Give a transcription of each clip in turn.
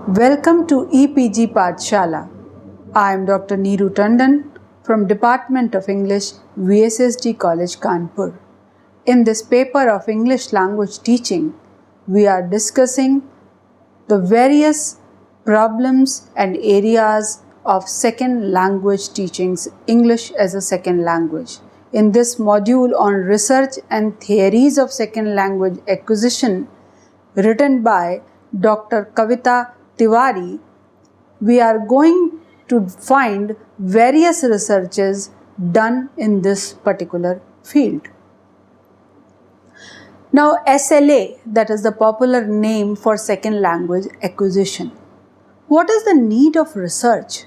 Welcome to EPG Pathshala. I am Dr. Neeru Tandon from Department of English, VSSD College, Kanpur. In this paper of English language teaching, we are discussing the various problems and areas of second language teachings, English as a second language. In this module on research and theories of second language acquisition, written by Dr. Kavita Tiwari, we are going to find various researches done in this particular field. Now, SLA, that is the popular name for second language acquisition. What is the need of research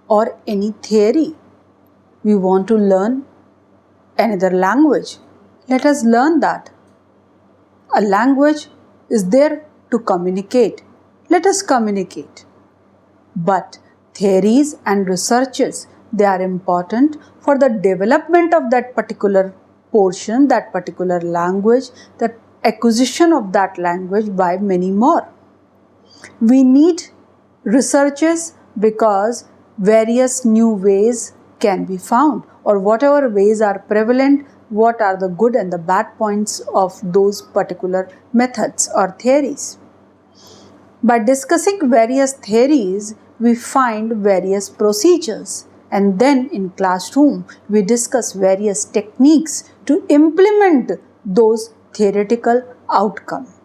or any theory? We want to learn another language. Let us learn that. A language is there to communicate. Let us communicate. But theories and researches, they are important for the development of that particular portion, that particular language, the acquisition of that language by many more. We need researches because various new ways can be found, or whatever ways are prevalent, what are the good and the bad points of those particular methods or theories. By discussing various theories, we find various procedures, and then in classroom we discuss various techniques to implement those theoretical outcomes.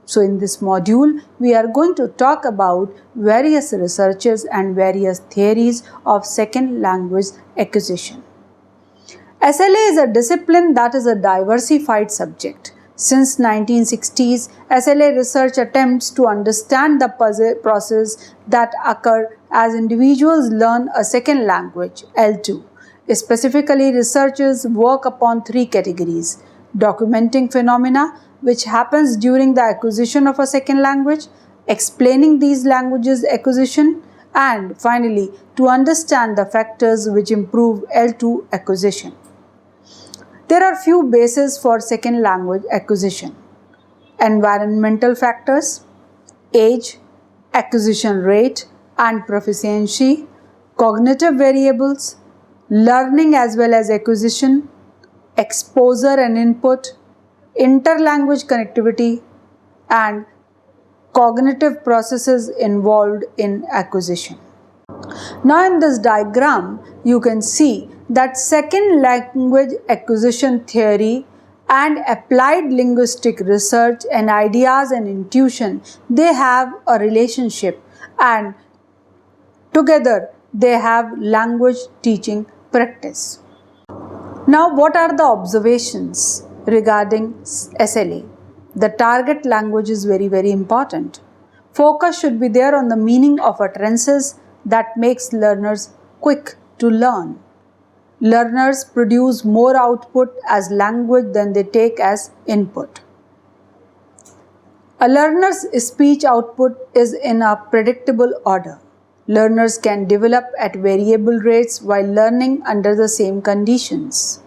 So in this module, we are going to talk about various researches and various theories of second language acquisition. SLA is a discipline that is a diversified subject. Since 1960s, SLA research attempts to understand the process that occur as individuals learn a second language, L2. Specifically, researchers work upon three categories: documenting phenomena, which happens during the acquisition of a second language, explaining these languages acquisition, and finally, to understand the factors which improve L2 acquisition. There are few bases for second language acquisition: environmental factors, age, acquisition rate and proficiency, cognitive variables, learning as well as acquisition, exposure and input, interlanguage connectivity, and cognitive processes involved in acquisition. Now in this diagram, you can see that second language acquisition theory and applied linguistic research and ideas and intuition, they have a relationship, and together they have language teaching practice. Now, what are the observations regarding SLA? The target language is very important. Focus should be there on the meaning of utterances that makes learners quick to learn. Learners produce more output as language than they take as input. A learner's speech output is in a predictable order. Learners can develop at variable rates while learning under the same conditions.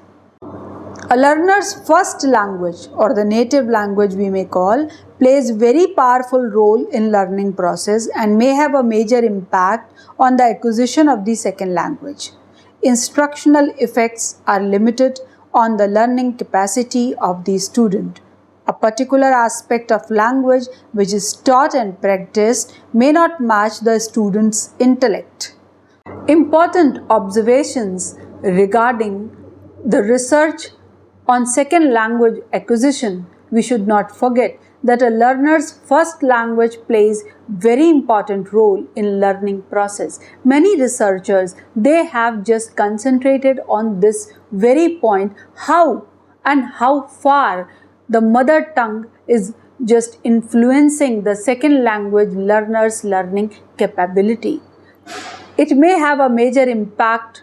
A learner's first language, or the native language we may call, plays very powerful role in learning process and may have a major impact on the acquisition of the second language. Instructional effects are limited on the learning capacity of the student. A particular aspect of language which is taught and practiced may not match the student's intellect. Important observations regarding the research on second language acquisition: we should not forget that a learner's first language plays very important role in learning process. Many researchers, they have just concentrated on this very point, how and how far the mother tongue is just influencing the second language learner's learning capability. It may have a major impact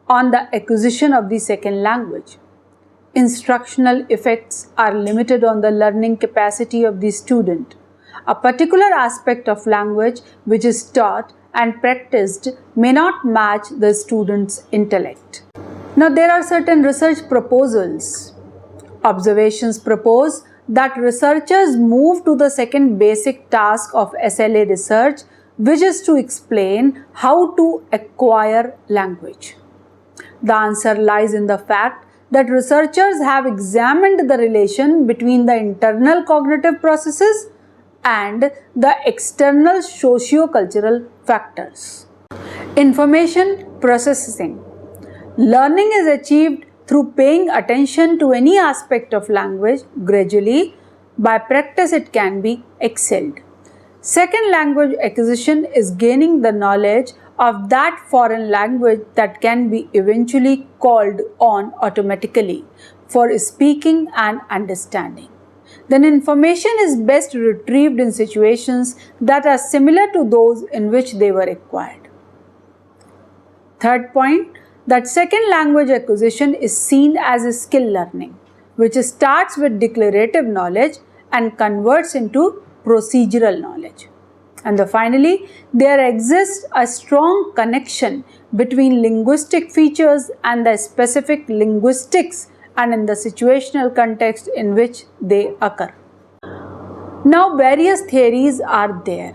on the acquisition of the second language. Instructional effects are limited on the learning capacity of the student. A particular aspect of language which is taught and practiced may not match the student's intellect. Now there are certain research proposals. Observations propose that researchers move to the second basic task of SLA research, which is to explain how to acquire language. The answer lies in the fact that researchers have examined the relation between the internal cognitive processes and the external socio-cultural factors. Information processing. Learning is achieved through paying attention to any aspect of language gradually. By practice, it can be excelled. Second language acquisition is gaining the knowledge of that foreign language that can be eventually called on automatically for speaking and understanding. Then information is best retrieved in situations that are similar to those in which they were acquired. Third point, that second language acquisition is seen as a skill learning, which starts with declarative knowledge and converts into procedural knowledge. And finally, there exists a strong connection between linguistic features and the specific linguistics and in the situational context in which they occur. Now, various theories are there.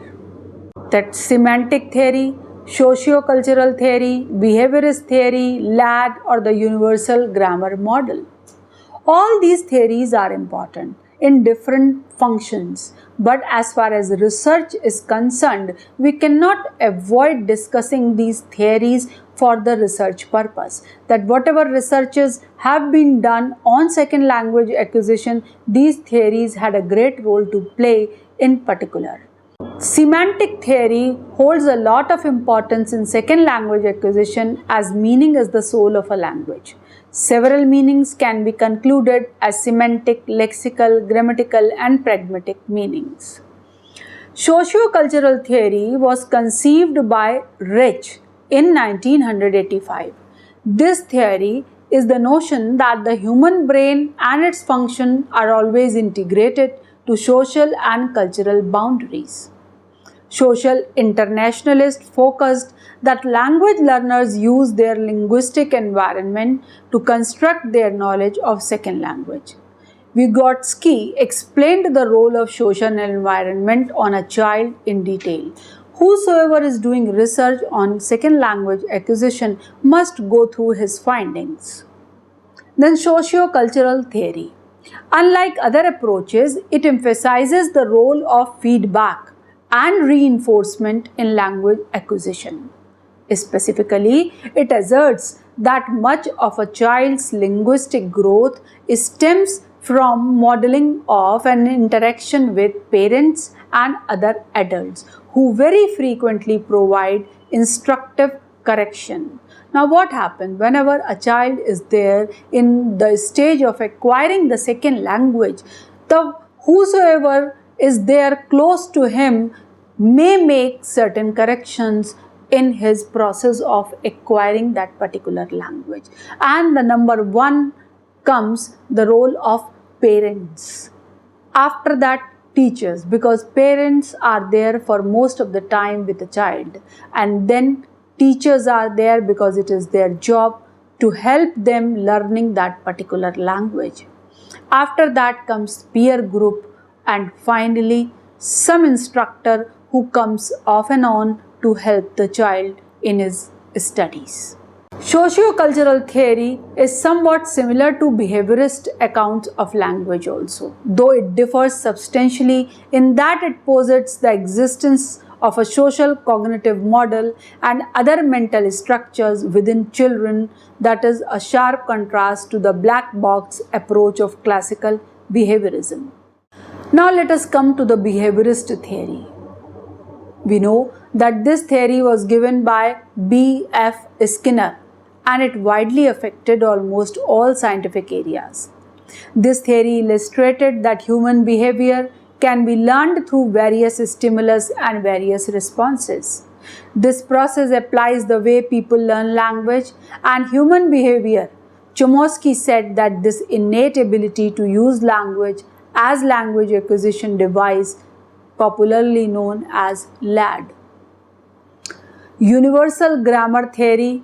That semantic theory, socio-cultural theory, behaviorist theory, LAD, or the universal grammar model. All these theories are important in different functions, but as far as research is concerned, we cannot avoid discussing these theories for the research purpose. That whatever researches have been done on second language acquisition, these theories had a great role to play in particular. Semantic theory holds a lot of importance in second language acquisition as meaning is the soul of a language. Several meanings can be concluded as semantic, lexical, grammatical, and pragmatic meanings. Socio-cultural theory was conceived by Rich in 1985. This theory is the notion that the human brain and its function are always integrated to social and cultural boundaries. Social internationalists focused that language learners use their linguistic environment to construct their knowledge of second language. Vygotsky explained the role of social environment on a child in detail. Whosoever is doing research on second language acquisition must go through his findings. Then socio-cultural theory. Unlike other approaches, it emphasizes the role of feedback and reinforcement in language acquisition. Specifically, it asserts that much of a child's linguistic growth stems from modeling of an interaction with parents and other adults who very frequently provide instructive correction. Now, what happens whenever a child is there in the stage of acquiring the second language? Whosoever is there close to him may make certain corrections in his process of acquiring that particular language. And the number one comes the role of parents. After that, teachers, because parents are there for most of the time with the child, and then teachers are there because it is their job to help them learning that particular language. After that comes peer group, and finally some instructor who comes off and on to help the child in his studies. Socio-cultural theory is somewhat similar to behaviorist accounts of language also, though it differs substantially in that it posits the existence of a social cognitive model and other mental structures within children, that is a sharp contrast to the black box approach of classical behaviorism. Now let us come to the behaviorist theory. We know that this theory was given by B.F. Skinner and it widely affected almost all scientific areas. This theory illustrated that human behavior can be learned through various stimulus and various responses. This process applies the way people learn language and human behavior. Chomsky said that this innate ability to use language as language acquisition device, popularly known as LAD. Universal grammar theory.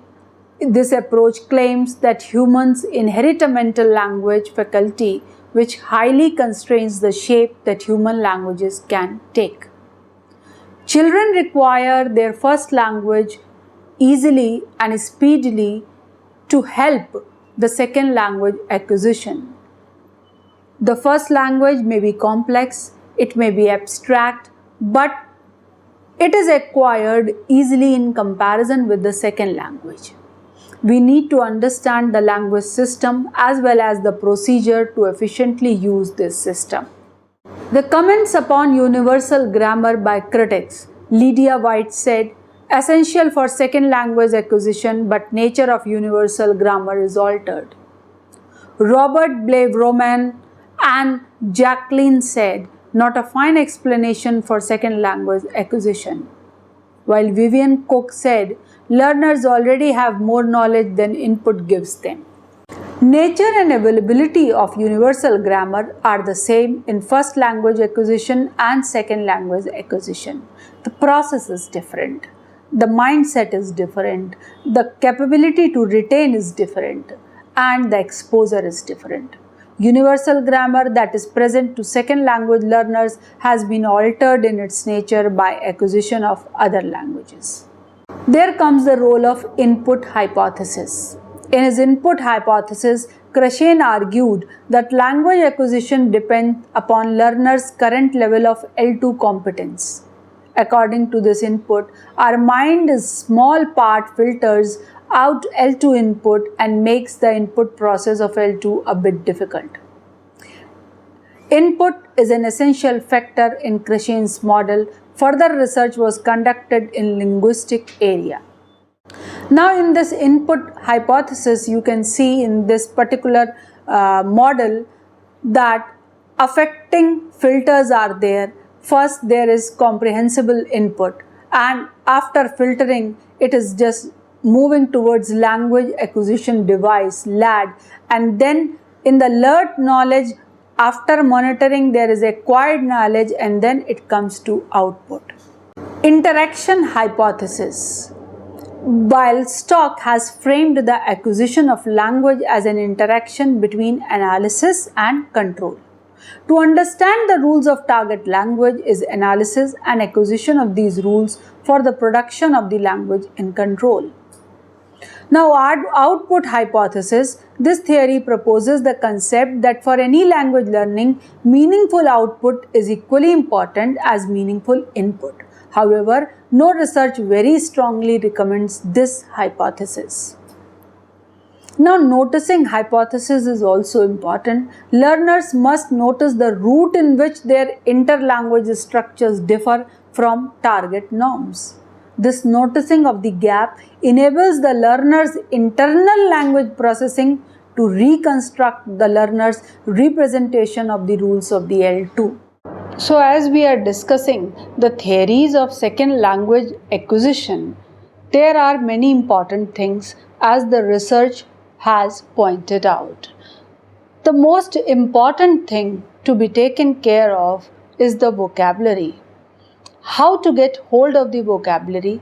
This approach claims that humans inherit a mental language faculty which highly constrains the shape that human languages can take. Children require their first language easily and speedily to help the second language acquisition. The first language may be complex, it may be abstract, but it is acquired easily in comparison with the second language. We need to understand the language system as well as the procedure to efficiently use this system. The comments upon universal grammar by critics. Lydia White said, essential for second language acquisition, but nature of universal grammar is altered. Robert Blaveroman and Jacqueline said, not a fine explanation for second language acquisition. While Vivian Cook said, learners already have more knowledge than input gives them. Nature and availability of universal grammar are the same in first language acquisition and second language acquisition. The process is different. The mindset is different. The capability to retain is different. And the exposure is different. Universal grammar that is present to second language learners has been altered in its nature by acquisition of other languages. There comes the role of input hypothesis. In his input hypothesis, Connectionism argued that language acquisition depends upon learners' current level of L2 competence. According to this input, our mind's small part filters out L2 input and makes the input process of L2 a bit difficult. Input is an essential factor in Connectionism's model. Further research was conducted in linguistic area. Now in this input hypothesis, you can see in this particular model that affecting filters are there. First, there is comprehensible input, and after filtering, it is just moving towards language acquisition device, LAD, and then in the learned knowledge, after monitoring, there is acquired knowledge, and then it comes to output. Interaction hypothesis. While Stock has framed the acquisition of language as an interaction between analysis and control. To understand the rules of target language is analysis and acquisition of these rules for the production of the language in control. Now, output hypothesis. This theory proposes the concept that for any language learning, meaningful output is equally important as meaningful input. However, no research very strongly recommends this hypothesis. Now, noticing hypothesis is also important. Learners must notice the route in which their interlanguage structures differ from target norms. This noticing of the gap enables the learner's internal language processing to reconstruct the learner's representation of the rules of the L2. So, as we are discussing the theories of second language acquisition, there are many important things as the research has pointed out. The most important thing to be taken care of is the vocabulary. How to get hold of the vocabulary,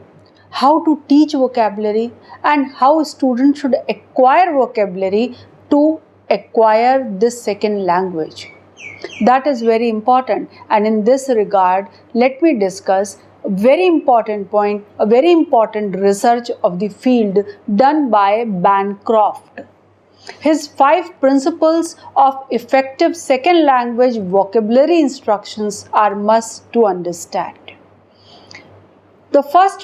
how to teach vocabulary, and how students should acquire vocabulary to acquire this second language. That is very important, and in this regard, let me discuss a very important point, a very important research of the field done by Bancroft. His 5 principles of effective second language vocabulary instructions are must to understand. The first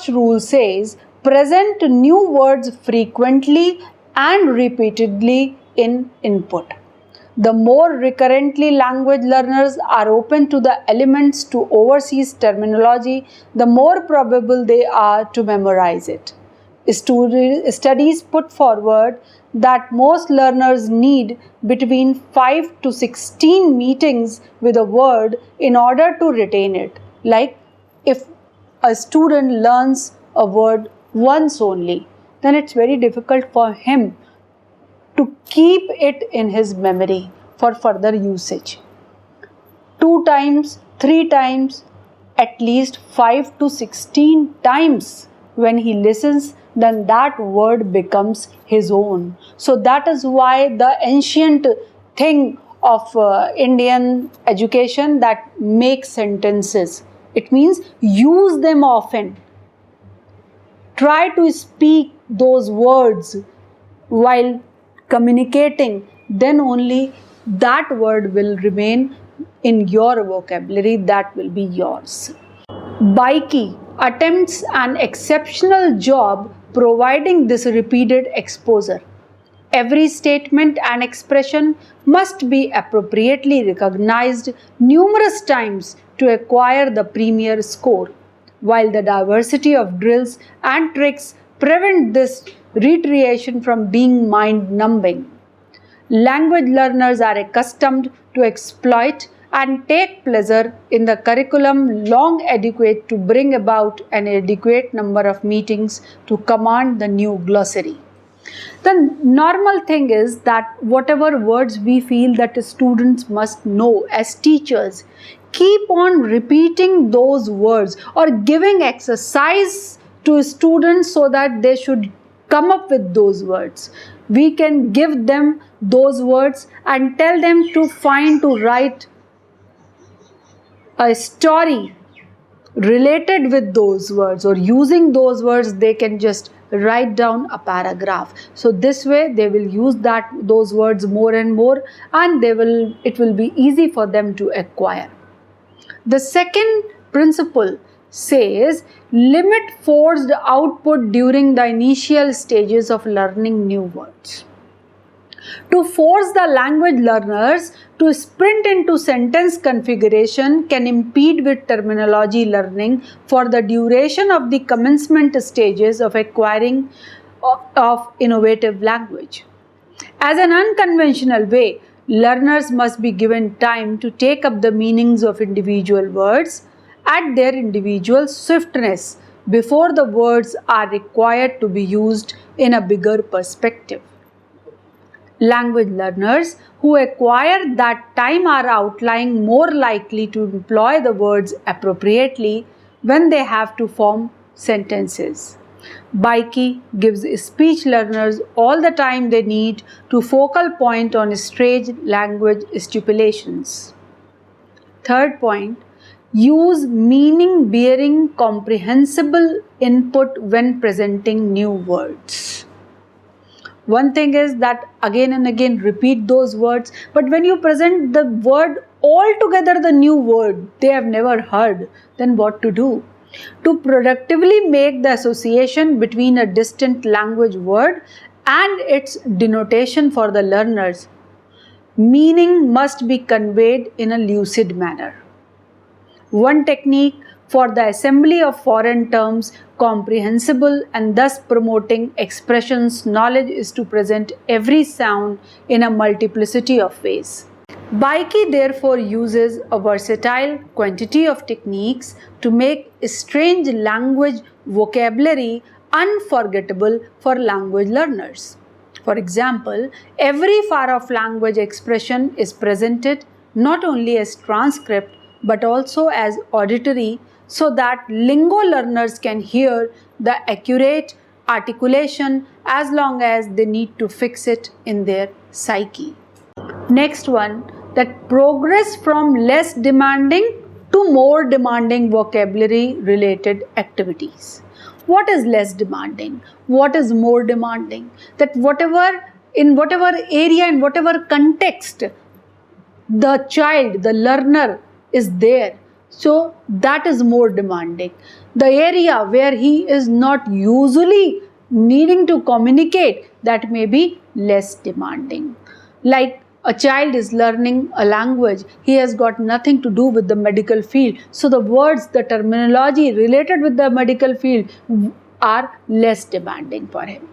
rule says, present new words frequently and repeatedly in input. The more recurrently language learners are open to the elements to overseas terminology, the more probable they are to memorize it. Studies put forward that most learners need between 5 to 16 meetings with a word in order to retain it. Like if a student learns a word once only, then it's very difficult for him to keep it in his memory for further usage. 2 times, 3 times, at least 5 to 16 times when he listens, then that word becomes his own. So that is why the ancient thing of Indian education that make sentences. It means use them often. Try to speak those words while communicating, then only that word will remain in your vocabulary, that will be yours. Baiki attempts an exceptional job providing this repeated exposure. Every statement and expression must be appropriately recognized numerous times to acquire the premier score, while the diversity of drills and tricks prevent this reiteration from being mind-numbing. Language learners are accustomed to exploit and take pleasure in the curriculum long adequate to bring about an adequate number of meetings to command the new glossary. The normal thing is that whatever words we feel that students must know as teachers, keep on repeating those words or giving exercise to students so that they should come up with those words. We can give them those words and tell them to write a story related with those words, or using those words they can just write down a paragraph. So this way they will use those words more and more, and it will be easy for them to acquire. The second principle says limit forced output during the initial stages of learning new words. To force the language learners to sprint into sentence configuration can impede with terminology learning for the duration of the commencement stages of acquiring of innovative language. As an unconventional way, learners must be given time to take up the meanings of individual words at their individual swiftness before the words are required to be used in a bigger perspective. Language learners who acquire that time are outlying more likely to employ the words appropriately when they have to form sentences. Baiki gives speech learners all the time they need to focal point on strange language stipulations. Third point, use meaning-bearing comprehensible input when presenting new words. One thing is that again and again repeat those words, but when you present the word altogether, the new word they have never heard, then what to do? To productively make the association between a distant language word and its denotation for the learners, meaning must be conveyed in a lucid manner. One technique for the assembly of foreign terms comprehensible and thus promoting expressions knowledge is to present every sound in a multiplicity of ways. Baiki therefore uses a versatile quantity of techniques to make strange language vocabulary unforgettable for language learners. For example, every far-off language expression is presented not only as transcript but also as auditory, so that lingo learners can hear the accurate articulation as long as they need to fix it in their psyche. Next one, that progress from less demanding to more demanding vocabulary related activities. What is less demanding? What is more demanding? That in whatever area, in whatever context, the child, the learner is there, so that is more demanding. The area where he is not usually needing to communicate, that may be less demanding. Like a child is learning a language, he has got nothing to do with the medical field, so the words, the terminology related with the medical field are less demanding for him.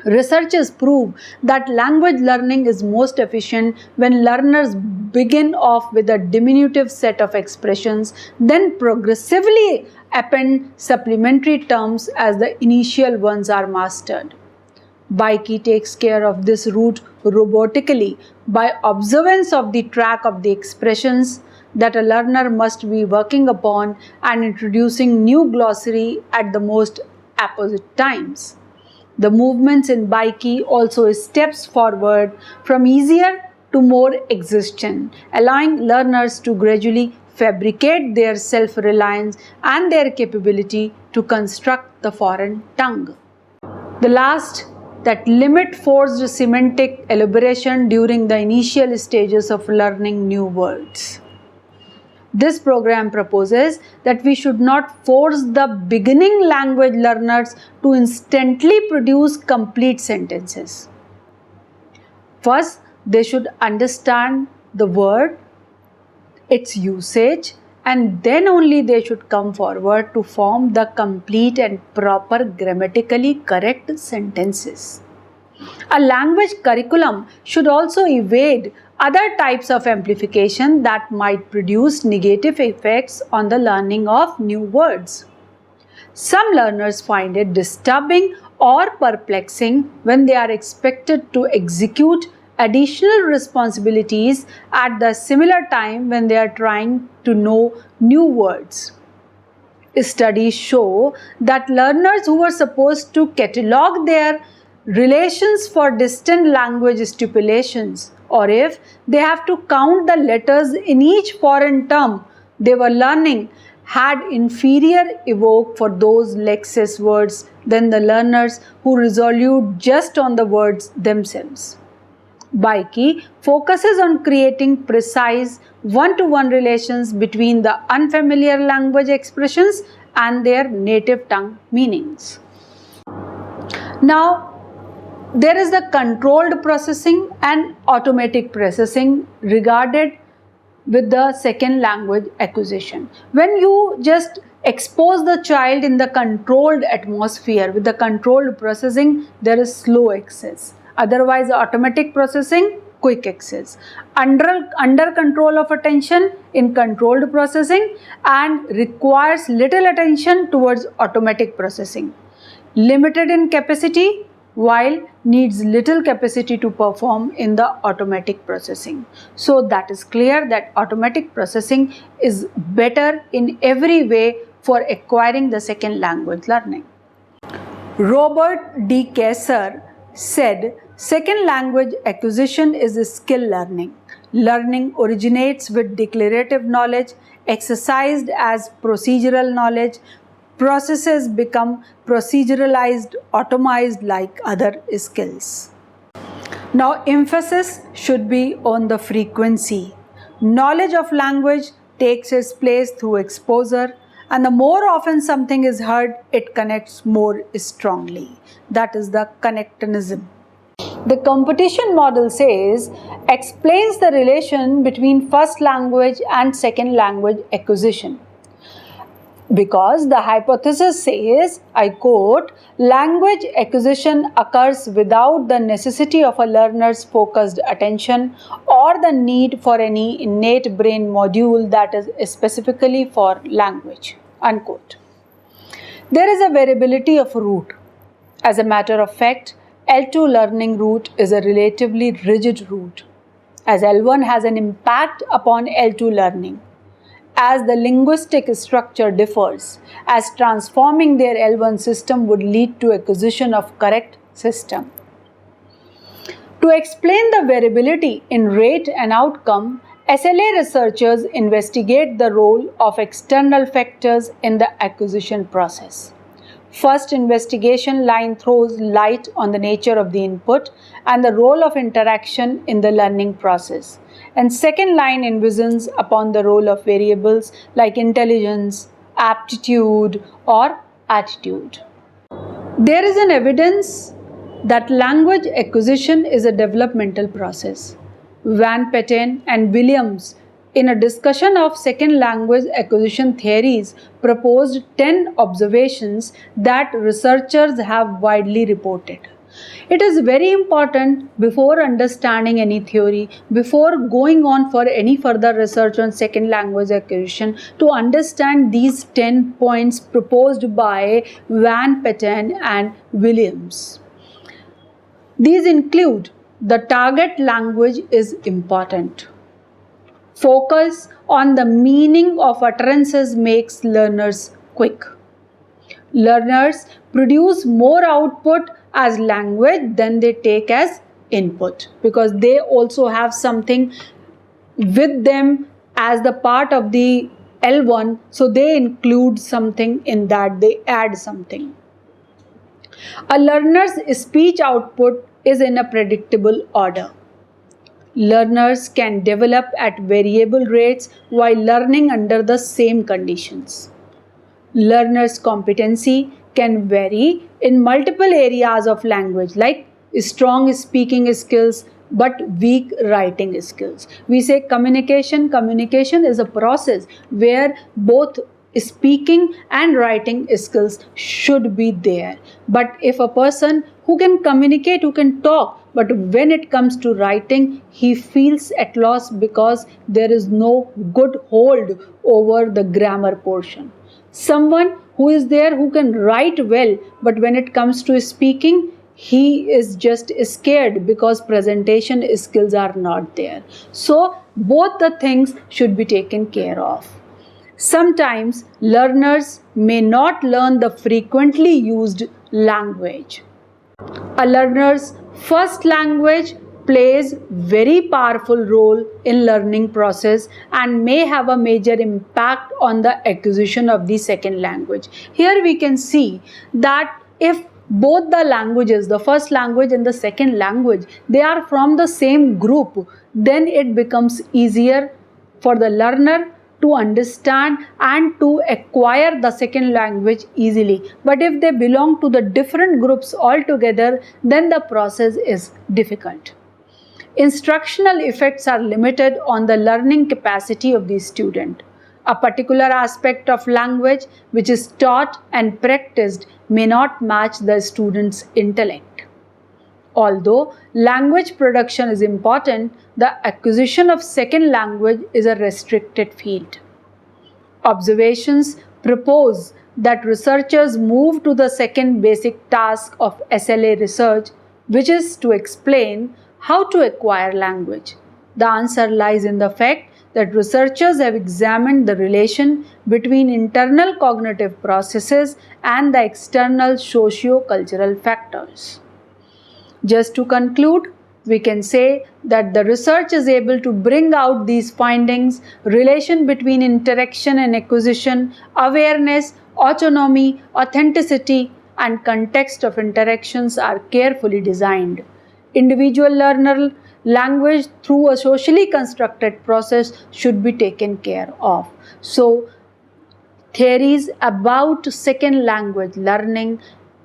Researchers prove that language learning is most efficient when learners begin off with a diminutive set of expressions, then progressively append supplementary terms as the initial ones are mastered. Baiki takes care of this route robotically by observance of the track of the expressions that a learner must be working upon and introducing new glossary at the most apposite times. The movements in Baiki also steps forward from easier to more exhaustion, allowing learners to gradually fabricate their self-reliance and their capability to construct the foreign tongue. The last, that limit forced semantic elaboration during the initial stages of learning new words. This program proposes that we should not force the beginning language learners to instantly produce complete sentences. First, they should understand the word, its usage, and then only they should come forward to form the complete and proper grammatically correct sentences. A language curriculum should also evade other types of amplification that might produce negative effects on the learning of new words. Some learners find it disturbing or perplexing when they are expected to execute additional responsibilities at the similar time when they are trying to know new words. Studies show that learners who are supposed to catalog their relations for distant language stipulations, or if they have to count the letters in each foreign term they were learning, had inferior evoke for those lexis words than the learners who resolute just on the words themselves. Baiki focuses on creating precise one-to-one relations between the unfamiliar language expressions and their native tongue meanings. Now, there is the controlled processing and automatic processing regarded with the second language acquisition. When you just expose the child in the controlled atmosphere with the controlled processing, there is slow access. Otherwise, automatic processing, quick access. Under control of attention in controlled processing and requires little attention towards automatic processing. Limited in capacity while needs little capacity to perform in the automatic processing. So that is clear that automatic processing is better in every way for acquiring the second language learning. Robert D. Kessler said, second language acquisition is a skill learning. Learning originates with declarative knowledge, exercised as procedural knowledge. Processes become proceduralized, automized like other skills. Now, emphasis should be on the frequency. Knowledge of language takes its place through exposure, and the more often something is heard, it connects more strongly. That is the connectionism. The competition model says, explains the relation between first language and second language acquisition. Because the hypothesis says, I quote, language acquisition occurs without the necessity of a learner's focused attention or the need for any innate brain module that is specifically for language, unquote. There is a variability of route. As a matter of fact, L2 learning route is a relatively rigid route, as L1 has an impact upon L2 learning. As the linguistic structure differs, as transforming their L1 system would lead to acquisition of correct system. To explain the variability in rate and outcome, SLA researchers investigate the role of external factors in the acquisition process. First investigation line throws light on the nature of the input and the role of interaction in the learning process. And second line envisions upon the role of variables like intelligence, aptitude, or attitude. There is an evidence that language acquisition is a developmental process. Van Patten and Williams, in a discussion of second language acquisition theories, proposed 10 observations that researchers have widely reported. It is very important before understanding any theory, before going on for any further research on second language acquisition, to understand these 10 points proposed by Van Patten and Williams. These include the target language is important. Focus on the meaning of utterances makes learners quick. Learners produce more output as language than they take as input because they also have something with them as the part of the L1, so they include something in that, they add something. A learner's speech output is in a predictable order. Learners can develop at variable rates while learning under the same conditions. Learners' competency can vary in multiple areas of language, like strong speaking skills but weak writing skills. We say communication. Communication is a process where both speaking and writing skills should be there. But if a person who can communicate, who can talk, but when it comes to writing, he feels at loss because there is no good hold over the grammar portion. Someone who is there who can write well, but when it comes to speaking, he is just scared because presentation skills are not there. So both the things should be taken care of. Sometimes learners may not learn the frequently used language. A learner's first language plays very powerful role in learning process and may have a major impact on the acquisition of the second language. Here we can see that if both the languages, the first language and the second language, they are from the same group, then it becomes easier for the learner to understand and to acquire the second language easily. But if they belong to the different groups altogether, then the process is difficult. Instructional effects are limited on the learning capacity of the student. A particular aspect of language which is taught and practiced may not match the student's intellect. Although language production is important, the acquisition of second language is a restricted field. Observations propose that researchers move to the second basic task of SLA research, which is to explain how to acquire language. The answer lies in the fact that researchers have examined the relation between internal cognitive processes and the external socio-cultural factors. Just to conclude, we can say that the research is able to bring out these findings: relation between interaction and acquisition, awareness, autonomy, authenticity, and context of interactions are carefully designed. Individual learner language through a socially constructed process should be taken care of. So, theories about second language learning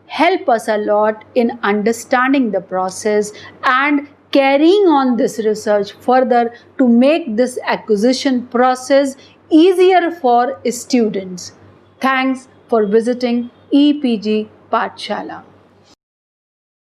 help us a lot in understanding the process and carrying on this research further to make this acquisition process easier for students. Thanks for visiting EPG Pathshala.